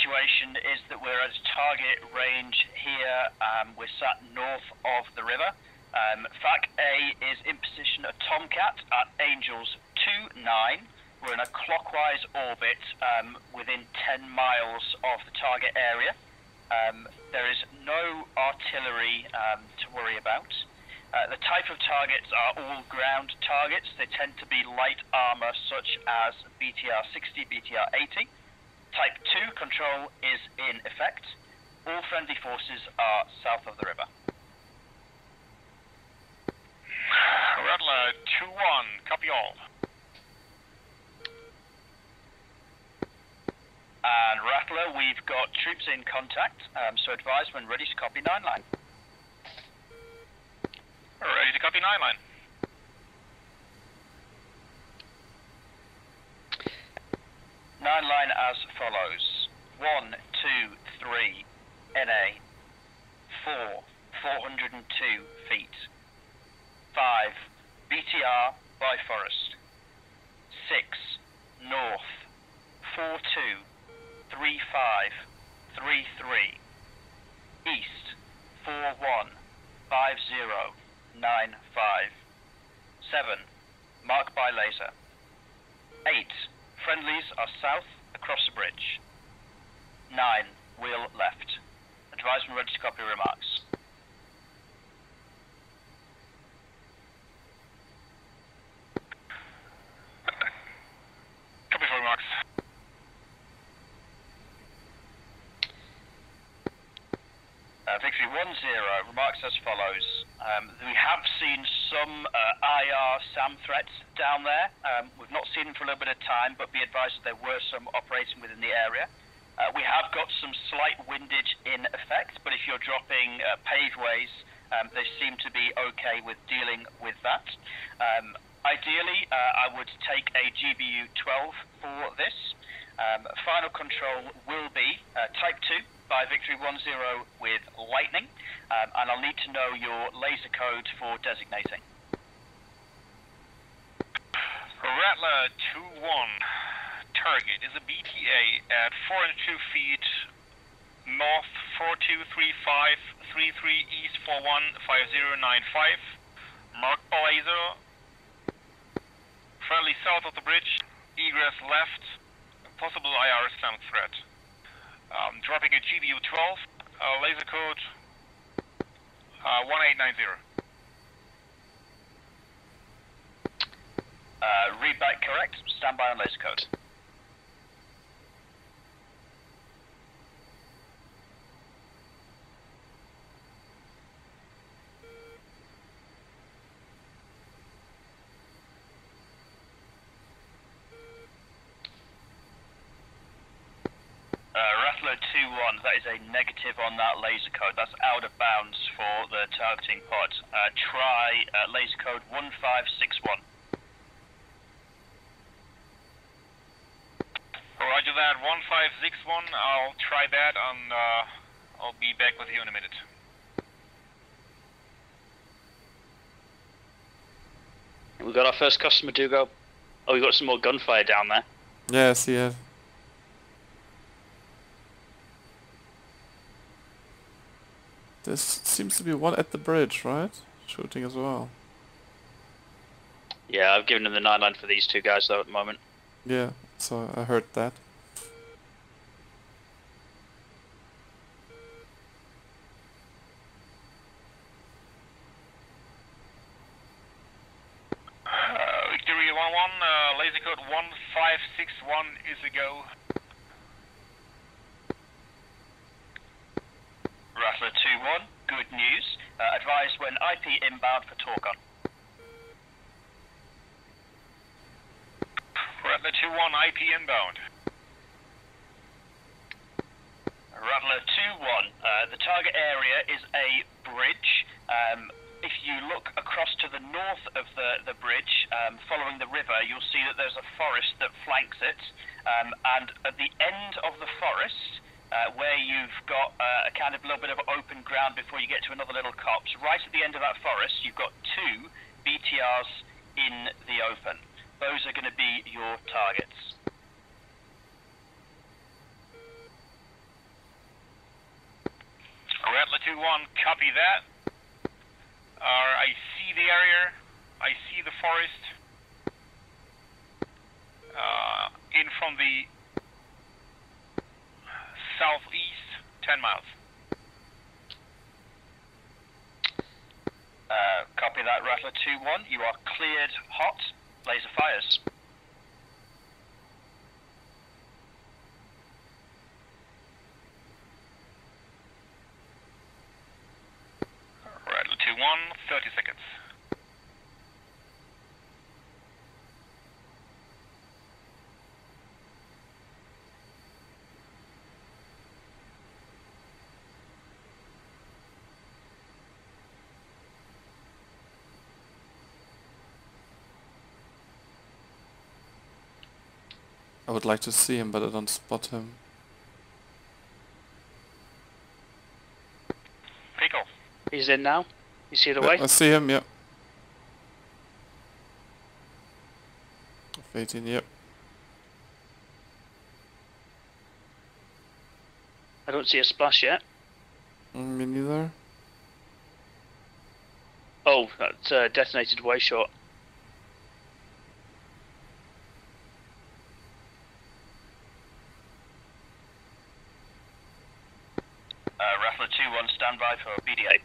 situation is that we're at a target range here. We're sat north of the river. FAC A is in position at Tomcat at Angels 29. We're in a clockwise orbit within 10 miles of the target area. There is no artillery to worry about. The type of targets are all ground targets. They tend to be light armor such as BTR 60, BTR 80. Type 2 control is in effect. All friendly forces are south of the river. Rattler 2-1, copy all. And Rattler, we've got troops in contact, so advise when ready to copy 9 line. Ready to copy 9 line. Nine line as follows. 1, 2, 3, NA. 4, 402 feet. 5, BTR by Forest. 6, North. 42, 35, 33. East. 41, 50. 9-5. 7, marked by laser. 8, friendlies are south across the bridge. 9, wheel left. Advise when ready to copy remarks. Copy for remarks. Victory 1-0, remarks as follows. We have seen some IR SAM threats down there. We've not seen them for a little bit of time, but be advised that there were some operating within the area. We have got some slight windage in effect, but if you're dropping paveways, they seem to be okay with dealing with that. Ideally, I would take a GBU-12 for this. Final control will be Type 2 by Victory 1-0 with lightning, and I'll need to know your laser code for designating. Rattler 2-1, target is a BTA at 402 feet north 4235 33 east 415095, marked by laser, friendly south of the bridge, egress left, possible IR SAM threat. Dropping a GBU-12, laser code 1890. Read back correct, stand by on laser code. Rattler 2-1, that is a negative on that laser code. That's out of bounds for the targeting pod. Try laser code 1561. Roger that, 1561, I'll try that and I'll be back with you in a minute. We got our first customer to go. Oh, we got some more gunfire down there. Yeah, I see it. There seems to be one at the bridge, right? Shooting as well. Yeah, I've given him the 9 line for these two guys though at the moment. Yeah, so I heard that. Victory 1-1, laser code 1561 is a go. Rattler 2-1, good news. Advise when IP inbound for Torcon. Rattler 2-1, IP inbound. Rattler 2-1, the target area is a bridge. If you look across to the north of the bridge, following the river, you'll see that there's a forest that flanks it. And at the end of the forest, where you've got a kind of little bit of open ground before you get to another little copse, right at the end of that forest, you've got 2 BTRs in the open. Those are going to be your targets. 2-1, copy that. I see the area, I see the forest. In from the southeast, 10 miles. Copy that, Rattler 2-1. You are cleared hot. Laser fires. Rattler 2-1, 30 seconds. I would like to see him, but I don't spot him. Pico. He's in now. You see the Yeah, way? I see him, yeah. F14, yep. I don't see a splash yet. Me neither. Oh, that's detonated way short. Rattler 2-1, stand by for BD8.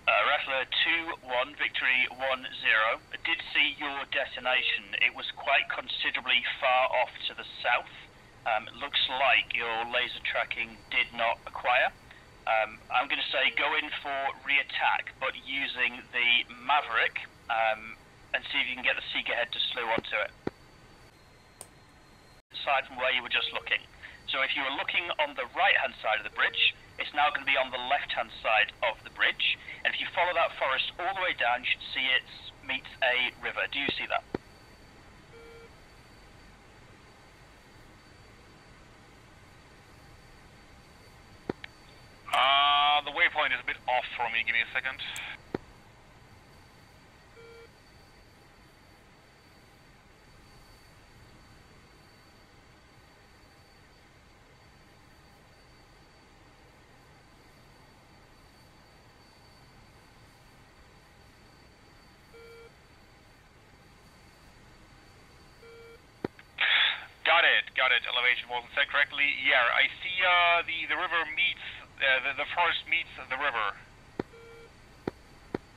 Rattler 2-1, victory 1-0. I did see your detonation. It was quite considerably far off to the south. It looks like your laser tracking did not acquire. I'm going to say go in for re-attack, but using the Maverick, and see if you can get the Seeker head to slew onto it. Aside from where you were just looking. So if you were looking on the right-hand side of the bridge, it's now going to be on the left-hand side of the bridge. And if you follow that forest all the way down, you should see it meets a river. Do you see that? The waypoint is a bit off for me. Give me a second. Got it. Elevation wasn't set correctly. Yeah, I see the river meets, the forest meets the river.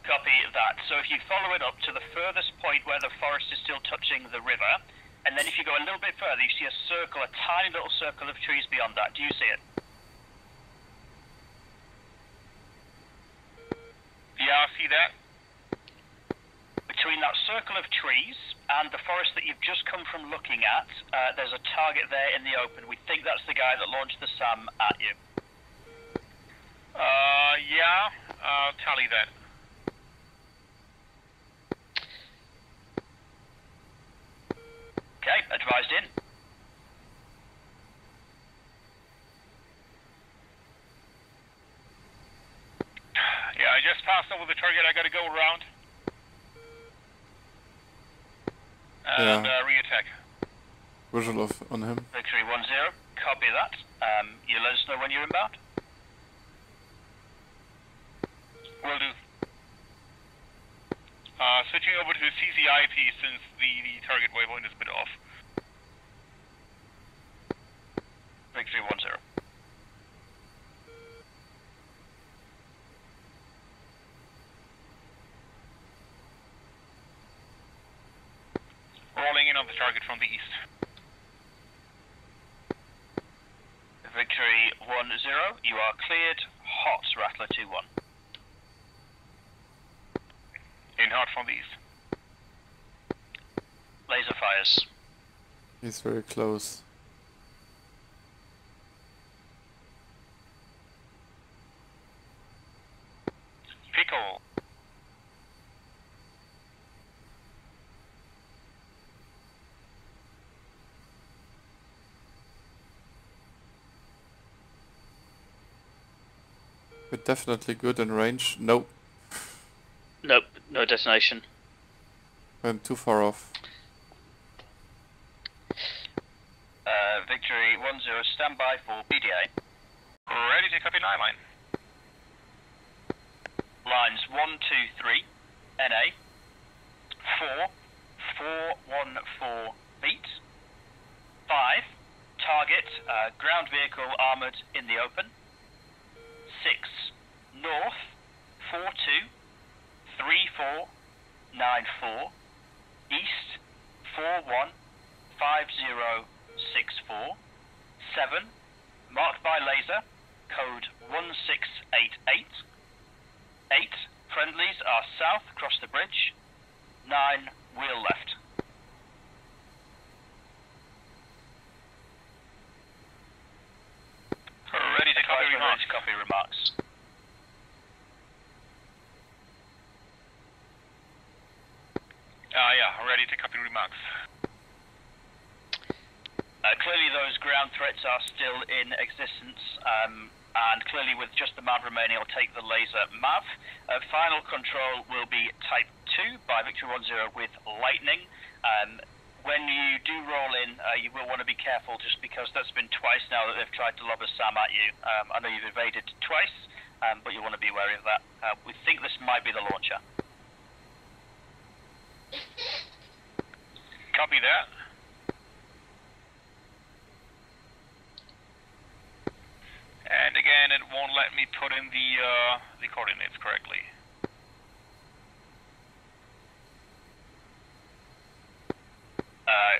Copy that. So if you follow it up to the furthest point where the forest is still touching the river, and then if you go a little bit further, you see a circle, a tiny little circle of trees beyond that. Do you see it? Yeah, I see that. Between that circle of trees and the forest that you've just come from looking at, there's a target there in the open. We think that's the guy that launched the SAM at you. Yeah, tally that. Okay, advised in. Yeah, I just passed over the target. I gotta go around. And re-attack. Visual on him. Victory 1-0. Copy that. You let us know when you're inbound. Will do. Switching over to CCIP since the target waypoint is a bit off. Victory 1-0. Rolling in on the target from the east. Victory 1-0. You are cleared. Hot, Rattler 2-1. In hot from the east. Laser fires. He's very close. Pickle. We're definitely good in range. Nope. Nope, no detonation. Went too far off. Victory 10, stand by for BDA. Ready to copy 9 line. Lines 1, 2, 3, NA. 4, 414 feet. 5, target, ground vehicle armoured in the open. 6, north, 42, 3494, east, 415064, 7, marked by laser, code 1688. 8, friendlies are south across the bridge. 9, wheel left. Ready to copy remarks. Copy remarks. Yeah, ready to copy remarks. Clearly those ground threats are still in existence, and clearly with just the MAV remaining, I'll take the laser MAV. Final control will be Type 2 by Victory 10 with Lightning. When you do roll in, you will want to be careful just because that's been twice now that they've tried to lob a SAM at you. I know you've evaded twice, but you want to be wary of that. We think this might be the launcher. Copy that. And again, it won't let me put in the coordinates correctly.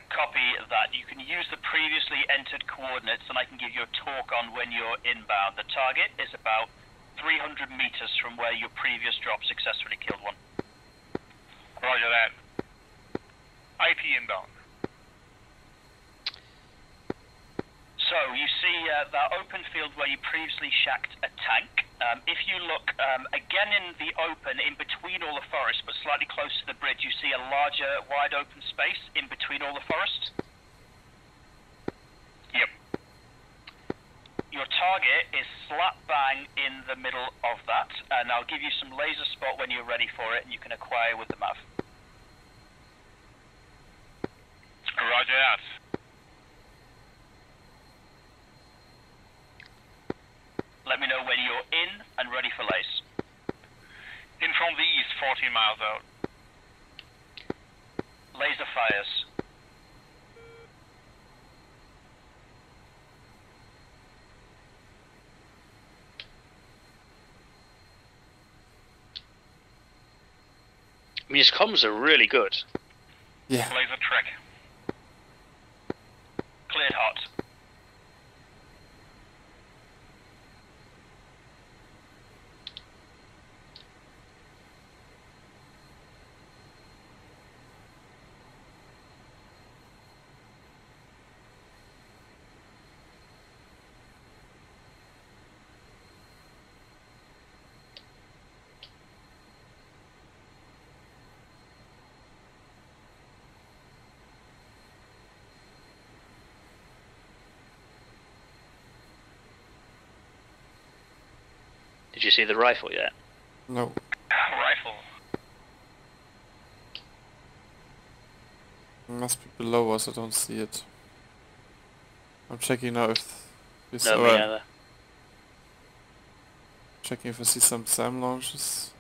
Copy that. You can use the previously entered coordinates and I can give you a talk on when you're inbound. The target is about 300 meters from where your previous drop successfully killed one. Roger that. IP inbound. So you see that open field where you previously shacked a tank. If you look again in the open, in between all the forest, but slightly closer to the bridge, you see a larger, wide open space in between all the forest. Yep. Your target is slap bang in the middle of that, and I'll give you some laser spot when you're ready for it, and you can acquire with the MAV. Roger that. Let me know when you're in and ready for lace. In from the east, 14 miles out. Laser fires. I mean, his comms are really good. Yeah. Laser track. Cleared hot. Did you see the rifle yet? No. Rifle. It must be below us, I don't see it. I'm checking now if we No, me neither. checking if I see some SAM launches.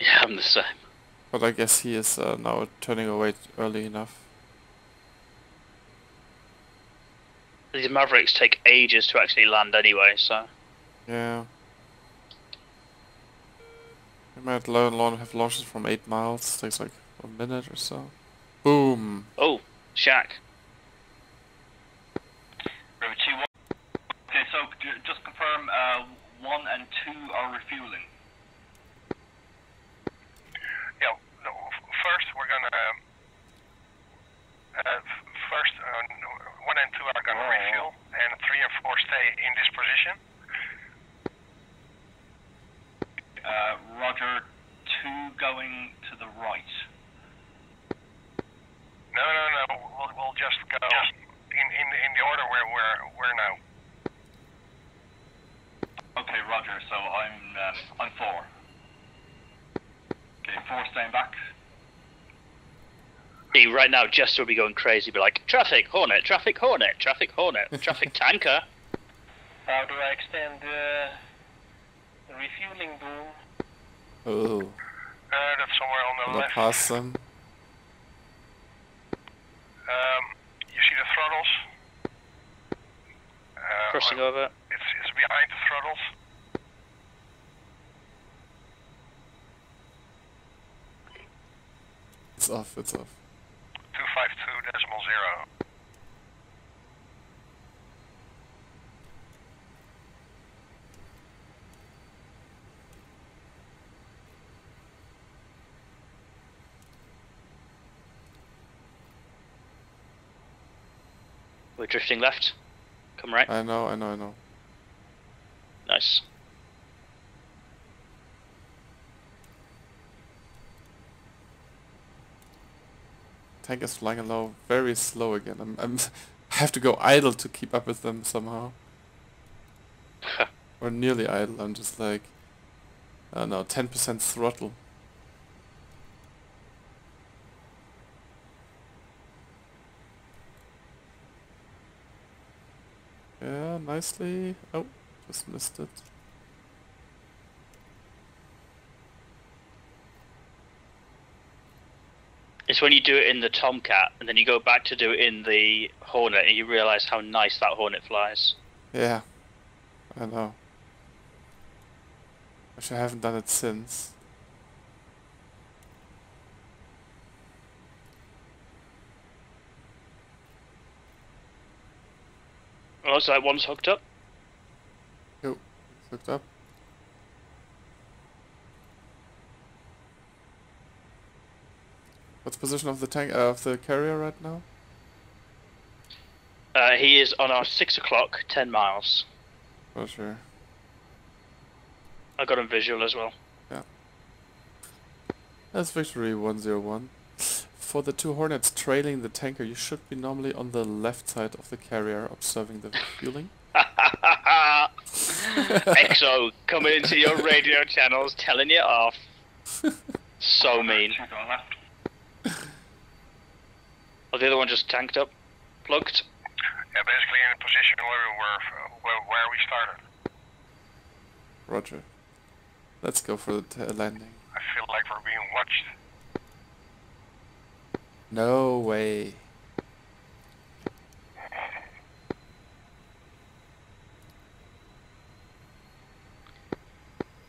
Yeah, I'm the same. But I guess he is now turning away early enough. These Mavericks take ages to actually land anyway, so... Yeah. We might have launches from 8 miles. Takes like a minute or so. Boom! Oh, shack. River 2-1. Okay, so just confirm 1 and 2 are refueling. Yeah, no, first we're gonna... first, 1 and 2 are gonna refuel, and 3 and 4 stay in this position. Roger, 2 going to the right. No, we'll just go in the order where we're now. Okay, Roger, so I'm 4. Okay, 4 staying back. See, right now Jester will be going crazy, be like, traffic, hornet, traffic, hornet, traffic, hornet, traffic tanker. How do I extend the refueling boom? Oh, That's somewhere on the gonna left. pass them. You see the throttles? Crossing over. It's behind the throttles. It's off, it's off. 252.0. We're drifting left. Come right. I know. Nice. Tank is flying low, very slow again. I have to go idle to keep up with them somehow. Or nearly idle. I'm just like, I don't know, 10% throttle. Yeah, nicely. Oh, just missed it. It's when you do it in the Tomcat, and then you go back to do it in the Hornet, and you realise how nice that Hornet flies. Yeah, I know. Wish I haven't done it since. Oh, so that one's hooked up? Oh, it's hooked up. What's the position of the tank of the carrier right now? He is on our 6 o'clock, 10 miles. For sure. I got him visual as well. Yeah. That's victory 101. For the 2 Hornets trailing the tanker, you should be normally on the left side of the carrier observing the fueling. EXO coming into your radio channels telling you off. So mean. Oh, the other one just tanked up, plugged. Yeah, basically in the position where we started. Roger. Let's go for the landing. I feel like we're being watched. No way.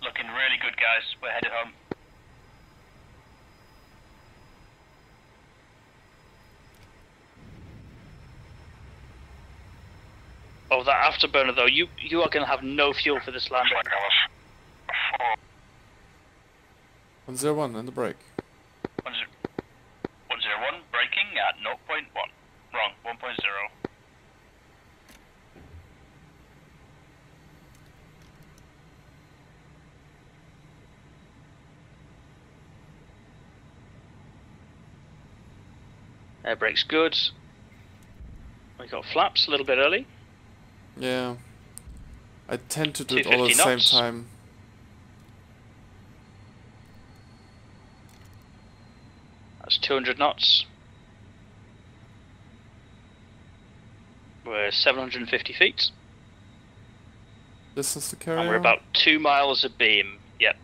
Looking really good, guys. We're headed home. Oh, that afterburner though, you are going to have no fuel for this landing. Like I was full. 101 and the brake. 101, braking at 0.1. Wrong, 1.0. Air brake's good. We got flaps a little bit early. Yeah. I tend to do it all at the same time. That's 200 knots. We're 750 feet. This is the carrier. And we're about 2 miles of beam. Yep.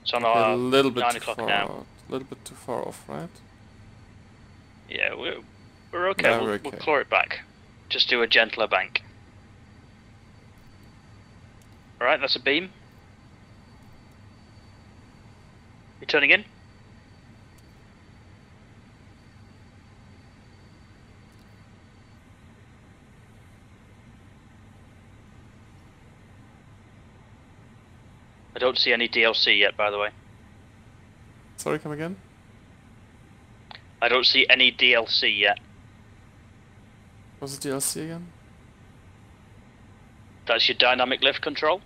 It's on Okay, our a little bit 9 too o'clock far now. out. A little bit too far off, right? Yeah, we're okay. Yeah, we'll, we're okay. we'll claw it back. Just do a gentler bank. Alright, that's a beam. You turning in? I don't see any DLC yet, by the way. Sorry, come again? I don't see any DLC yet. What's the DLC again? That's your dynamic lift control.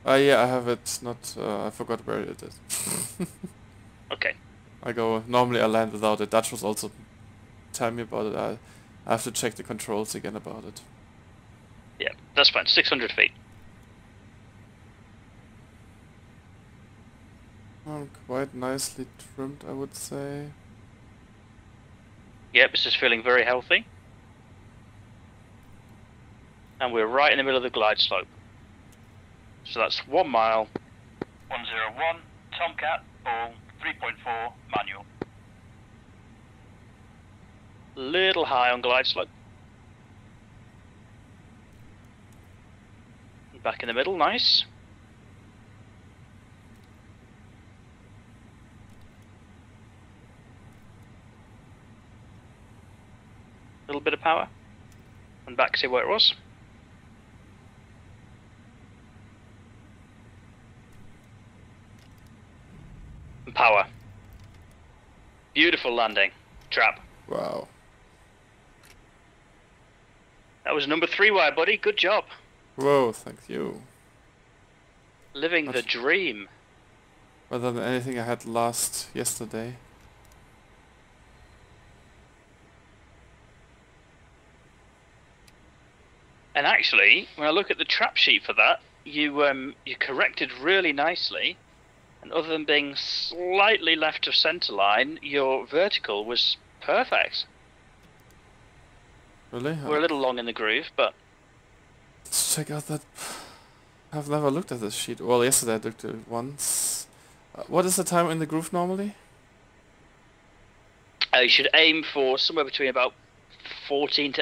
Yeah, I have it. Not. I forgot where it is. Okay. Normally I land without it. Dutch was also telling me about it. I have to check the controls again about it. Yeah, that's fine. 600 feet. Quite nicely trimmed, I would say. Yep, this is feeling very healthy. And we're right in the middle of the glide slope. So that's 1 mile. 101, Tomcat, ball, 3.4, manual. Little high on glide slope. Back in the middle, nice. Little bit of power. And back, see where it was. And power. Beautiful landing. Trap. Wow. That was number 3 wire, buddy. Good job. Whoa, thank you. Living the dream. Better than anything I had yesterday. And actually, when I look at the trap sheet for that, you corrected really nicely. And other than being slightly left of centre line, your vertical was perfect. Really? We're a little long in the groove, but... Let's check out that... I've never looked at this sheet. Well, yesterday I looked at it once. What is the time in the groove normally? You should aim for somewhere between about 14 to